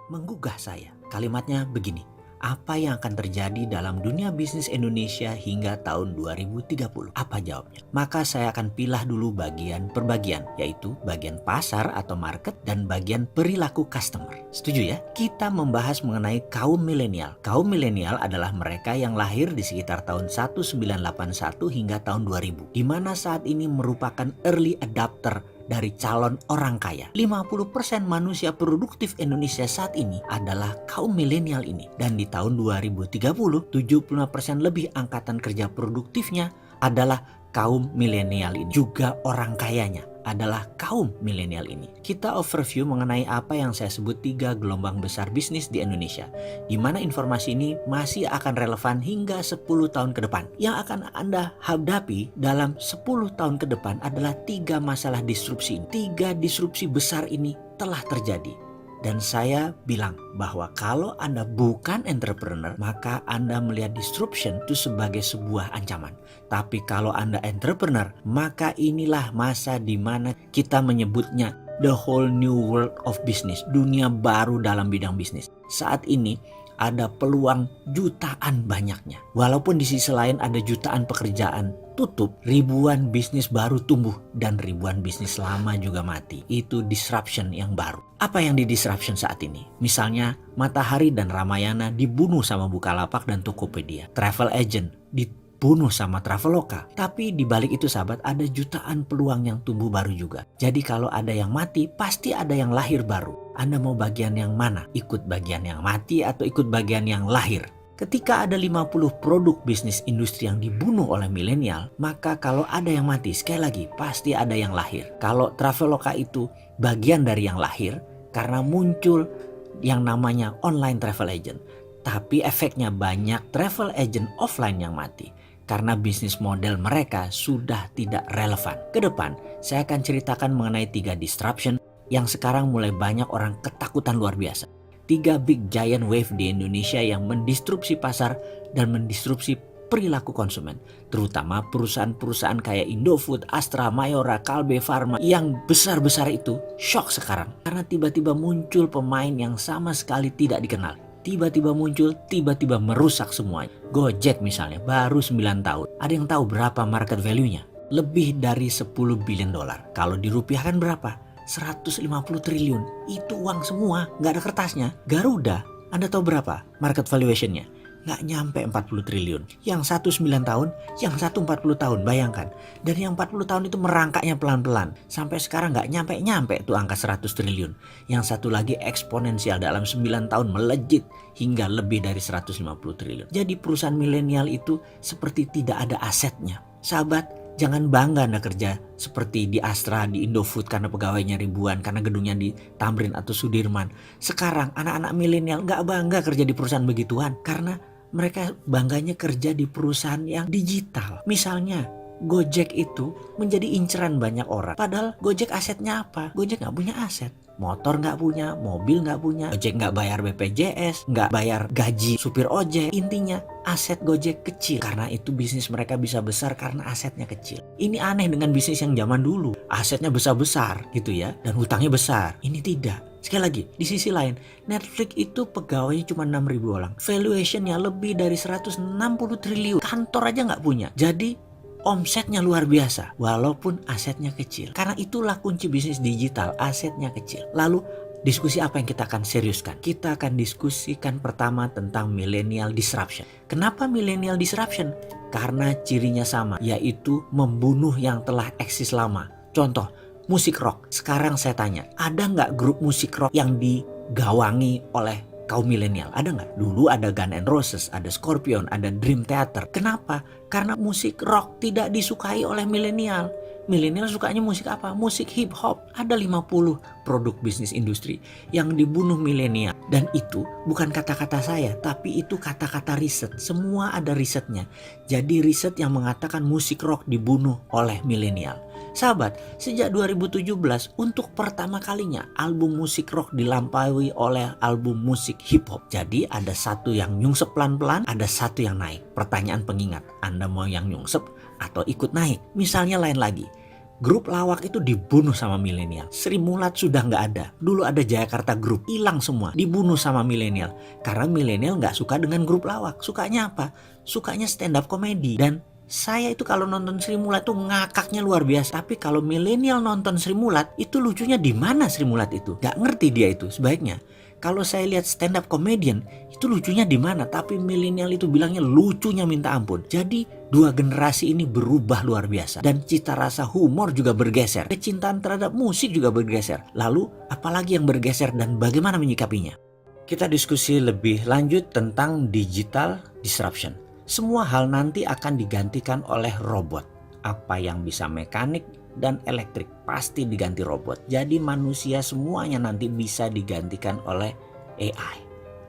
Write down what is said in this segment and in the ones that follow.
menggugah saya. Kalimatnya begini, apa yang akan terjadi dalam dunia bisnis Indonesia hingga tahun 2030? Apa jawabnya? Maka saya akan pilah dulu bagian per bagian, yaitu bagian pasar atau market dan bagian perilaku customer. Setuju ya? Kita membahas mengenai kaum milenial. Kaum milenial adalah mereka yang lahir di sekitar tahun 1981 hingga tahun 2000, di mana saat ini merupakan early adopter dari calon orang kaya. 50% manusia produktif Indonesia saat ini adalah kaum milenial ini. Dan di tahun 2030, 75% lebih angkatan kerja produktifnya adalah kaum milenial ini. Juga orang kayanya adalah kaum milenial ini. Kita overview mengenai apa yang saya sebut 3 gelombang besar bisnis di Indonesia, di mana informasi ini masih akan relevan hingga 10 tahun ke depan. Yang akan Anda hadapi dalam 10 tahun ke depan adalah 3 masalah disrupsi. 3 disrupsi besar ini telah terjadi. Dan saya bilang bahwa kalau Anda bukan entrepreneur, maka Anda melihat disruption itu sebagai sebuah ancaman. Tapi kalau Anda entrepreneur, maka inilah masa di mana kita menyebutnya the whole new world of business. Dunia baru dalam bidang bisnis. Saat ini ada peluang jutaan banyaknya. Walaupun di sisi lain ada jutaan pekerjaan tutup, ribuan bisnis baru tumbuh dan ribuan bisnis lama juga mati. Itu disruption yang baru. Apa yang di disruption saat ini? Misalnya Matahari dan Ramayana dibunuh sama Bukalapak dan Tokopedia. Travel agent dibunuh sama Traveloka. Tapi di balik itu sahabat, ada jutaan peluang yang tumbuh baru juga. Jadi kalau ada yang mati, pasti ada yang lahir baru. Anda mau bagian yang mana? Ikut bagian yang mati atau ikut bagian yang lahir? Ketika ada 50 produk bisnis industri yang dibunuh oleh milenial, maka kalau ada yang mati, sekali lagi pasti ada yang lahir. Kalau Traveloka itu bagian dari yang lahir karena muncul yang namanya online travel agent. Tapi efeknya banyak travel agent offline yang mati karena bisnis model mereka sudah tidak relevan. Kedepan saya akan ceritakan mengenai 3 disruption yang sekarang mulai banyak orang ketakutan luar biasa. 3 big giant wave di Indonesia yang mendisrupsi pasar dan mendisrupsi perilaku konsumen. Terutama perusahaan-perusahaan kayak Indofood, Astra, Mayora, Kalbe Farma yang besar-besar itu shock sekarang. Karena tiba-tiba muncul pemain yang sama sekali tidak dikenal. Tiba-tiba muncul, tiba-tiba merusak semuanya. Gojek misalnya baru 9 tahun. Ada yang tahu berapa market value-nya? Lebih dari 10 billion dolar. Kalau dirupiahkan berapa? 150 triliun. Itu uang semua, nggak ada kertasnya. Garuda, Anda tahu berapa market valuation-nya? Nggak nyampe 40 triliun. Yang satu 9 tahun, yang satu 40 tahun, bayangkan. Dan yang 40 tahun itu merangkaknya pelan-pelan. Sampai sekarang nggak nyampe tuh angka 100 triliun. Yang satu lagi eksponensial dalam 9 tahun melejit hingga lebih dari 150 triliun. Jadi perusahaan milenial itu seperti tidak ada asetnya. Sahabat, jangan bangga Anda kerja seperti di Astra, di Indofood karena pegawainya ribuan, karena gedungnya di Tamrin atau Sudirman. Sekarang anak-anak milenial nggak bangga kerja di perusahaan begituan karena mereka bangganya kerja di perusahaan yang digital. Misalnya Gojek itu menjadi inceran banyak orang. Padahal Gojek asetnya apa? Gojek nggak punya aset. Motor nggak punya, mobil nggak punya, Gojek nggak bayar BPJS, nggak bayar gaji supir ojek. Intinya aset Gojek kecil. Karena itu bisnis mereka bisa besar karena asetnya kecil. Ini aneh dengan bisnis yang zaman dulu. Asetnya besar-besar gitu ya, dan hutangnya besar. Ini tidak. Sekali lagi, di sisi lain, Netflix itu pegawainya cuma 6.000 orang. Valuationnya lebih dari 160 triliun. Kantor aja nggak punya. Jadi omsetnya luar biasa walaupun asetnya kecil. Karena itulah kunci bisnis digital, asetnya kecil. Lalu diskusi apa yang kita akan seriuskan? Kita akan diskusikan pertama tentang millennial disruption. Kenapa millennial disruption? Karena cirinya sama, yaitu membunuh yang telah eksis lama. Contoh, musik rock. Sekarang saya tanya, ada nggak grup musik rock yang digawangi oleh kaum milenial? Ada nggak? Dulu ada Guns N' Roses, ada Scorpion, ada Dream Theater. Kenapa? Karena musik rock tidak disukai oleh milenial. Milenial sukanya musik apa? Musik hip hop. Ada 50 produk bisnis industri yang dibunuh milenial. Dan itu bukan kata-kata saya, tapi itu kata-kata riset. Semua ada risetnya. Jadi riset yang mengatakan musik rock dibunuh oleh milenial. Sahabat, sejak 2017 untuk pertama kalinya album musik rock dilampaui oleh album musik hip hop. Jadi ada satu yang nyungsep pelan-pelan, ada satu yang naik. Pertanyaan pengingat, Anda mau yang nyungsep atau ikut naik? Misalnya lain lagi, Grup lawak itu dibunuh sama milenial. Sri Mulat sudah nggak ada. Dulu ada Jayakarta Group, hilang semua, dibunuh sama milenial. Karena milenial nggak suka dengan grup lawak. Sukanya apa? Sukanya stand up comedy. Dan saya itu kalau nonton Sri Mulat tuh ngakaknya luar biasa. Tapi kalau milenial nonton Sri Mulat, itu lucunya di mana Sri Mulat itu? Nggak ngerti dia itu sebaiknya. Kalau saya lihat stand up comedian, itu lucunya di mana? Tapi milenial itu bilangnya lucunya minta ampun. Jadi dua generasi ini berubah luar biasa. Dan cita rasa humor juga bergeser. Kecintaan terhadap musik juga bergeser. Lalu apalagi yang bergeser dan bagaimana menyikapinya? Kita diskusi lebih lanjut tentang digital disruption. Semua hal nanti akan digantikan oleh robot. Apa yang bisa mekanik dan elektrik pasti diganti robot. Jadi manusia semuanya nanti bisa digantikan oleh AI,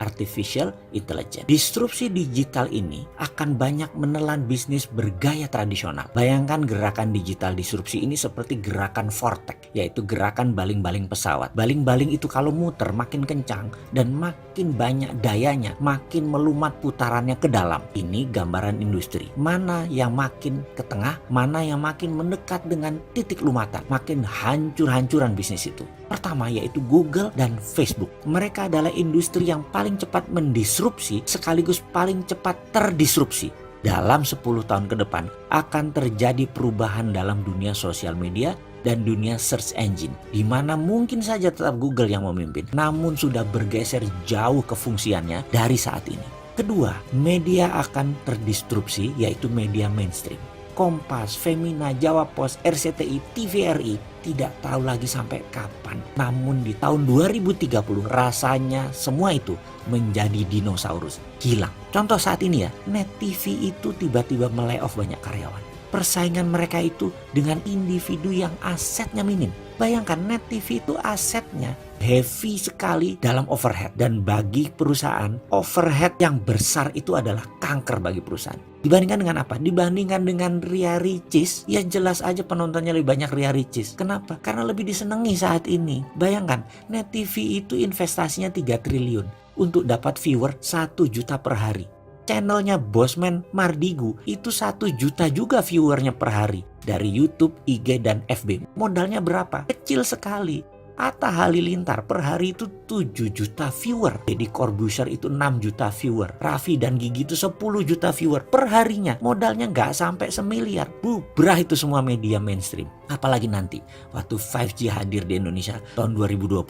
Artificial Intelligence. Disrupsi digital ini akan banyak menelan bisnis bergaya tradisional. Bayangkan gerakan digital disrupsi ini seperti gerakan vortex, yaitu gerakan baling-baling pesawat. Baling-baling itu kalau muter makin kencang dan makin banyak dayanya, makin melumat putarannya ke dalam. Ini gambaran industri. Mana yang makin ke tengah, mana yang makin mendekat dengan titik lumatan, makin hancur-hancuran bisnis itu. Pertama yaitu Google dan Facebook. Mereka adalah industri yang paling cepat mendisrupsi sekaligus paling cepat terdisrupsi. Dalam 10 tahun ke depan akan terjadi perubahan dalam dunia sosial media dan dunia search engine, di mana mungkin saja tetap Google yang memimpin, namun sudah bergeser jauh kefungsiannya dari saat ini. Kedua, media akan terdisrupsi yaitu media mainstream. Kompas, Femina, Jawa Pos, RCTI, TVRI tidak tahu lagi sampai kapan. Namun di tahun 2030 rasanya semua itu menjadi dinosaurus, hilang. Contoh saat ini ya, Net TV itu tiba-tiba melay-off banyak karyawan. Persaingan mereka itu dengan individu yang asetnya minim. Bayangkan Net TV itu asetnya heavy sekali dalam overhead. Dan bagi perusahaan, overhead yang besar itu adalah kanker bagi perusahaan. Dibandingkan dengan apa? Dibandingkan dengan Ria Ricis, ya jelas aja penontonnya lebih banyak Ria Ricis. Kenapa? Karena lebih disenangi saat ini. Bayangkan, Net TV itu investasinya 3 triliun untuk dapat viewer 1 juta per hari. Channelnya Bosman Mardigu itu 1 juta juga viewernya per hari. Dari YouTube, IG, dan FB. Modalnya berapa? Kecil sekali. Atta Halilintar per hari itu 7 juta viewer. Deddy Corbuzier itu 6 juta viewer. Raffi dan Gigi itu 10 juta viewer per harinya. Modalnya nggak sampai semiliar. Bubrah itu semua media mainstream. Apalagi nanti waktu 5G hadir di Indonesia tahun 2020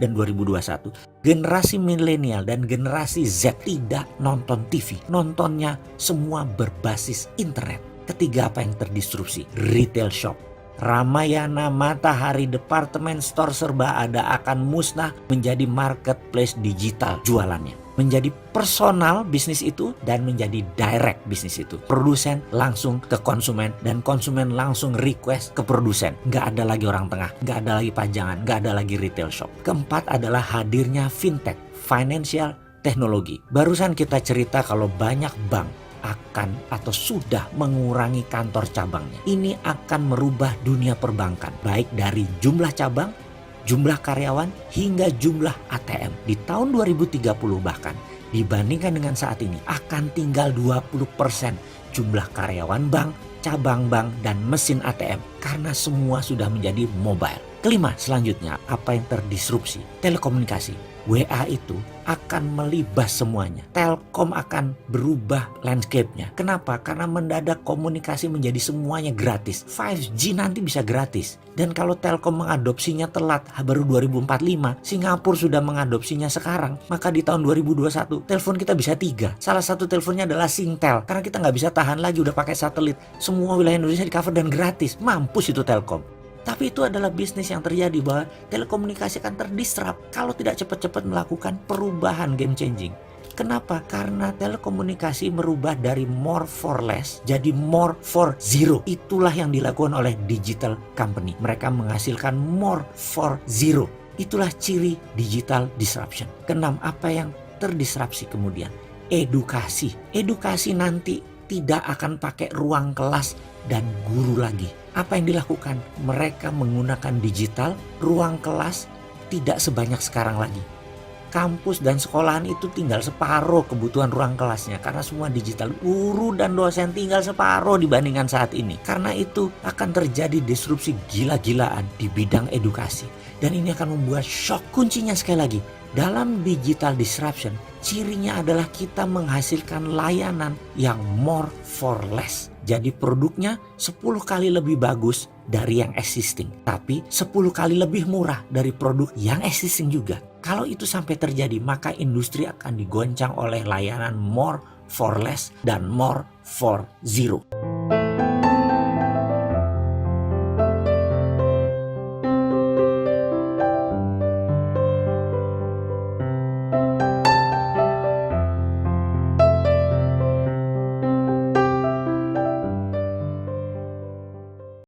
dan 2021. Generasi milenial dan generasi Z tidak nonton TV. Nontonnya semua berbasis internet. Ketiga, apa yang terdisrupsi? Retail shop. Ramayana, Matahari, departemen store serba ada akan musnah menjadi marketplace digital jualannya. Menjadi personal bisnis itu dan menjadi direct bisnis itu. Produsen langsung ke konsumen dan konsumen langsung request ke produsen. Nggak ada lagi orang tengah, nggak ada lagi pajangan, nggak ada lagi retail shop. Keempat adalah hadirnya fintech, financial technology. Barusan kita cerita kalau banyak bank akan atau sudah mengurangi kantor cabangnya. Ini akan merubah dunia perbankan, baik dari jumlah cabang, jumlah karyawan, hingga jumlah ATM. Di tahun 2030 bahkan, dibandingkan dengan saat ini, akan tinggal 20% jumlah karyawan bank, cabang bank, dan mesin ATM. Karena semua sudah menjadi mobile. Kelima, selanjutnya, apa yang terdisrupsi? Telekomunikasi. WA itu akan melibas semuanya. Telkom akan berubah landscape-nya. Kenapa? Karena mendadak komunikasi menjadi semuanya gratis. 5G nanti bisa gratis. Dan kalau Telkom mengadopsinya telat, baru 2045, Singapura sudah mengadopsinya sekarang, maka di tahun 2021 telepon kita bisa 3. Salah satu teleponnya adalah Singtel. Karena kita nggak bisa tahan lagi udah pakai satelit. Semua wilayah Indonesia di cover dan gratis. Mampus itu Telkom. Tapi itu adalah bisnis yang terjadi bahwa telekomunikasi akan terdisrupt kalau tidak cepat-cepat melakukan perubahan game changing. Kenapa? Karena telekomunikasi merubah dari more for less jadi more for zero. Itulah yang dilakukan oleh digital company. Mereka menghasilkan more for zero. Itulah ciri digital disruption. Keenam, apa yang terdisrupsi kemudian? Edukasi. Edukasi nanti tidak akan pakai ruang kelas dan guru lagi. Apa yang dilakukan? Mereka menggunakan digital, ruang kelas tidak sebanyak sekarang lagi. kampus dan sekolahan itu tinggal separuh kebutuhan ruang kelasnya karena semua digital. Guru dan dosen tinggal separuh dibandingkan saat ini. Karena itu akan terjadi disrupsi gila-gilaan di bidang edukasi. Dan ini akan membuat shock. Kuncinya sekali lagi, dalam digital disruption, cirinya adalah kita menghasilkan layanan yang more for less. Jadi produknya 10 kali lebih bagus dari yang existing. Tapi 10 kali lebih murah dari produk yang existing juga. Kalau itu sampai terjadi, maka industri akan digoncang oleh layanan more for less dan more for zero.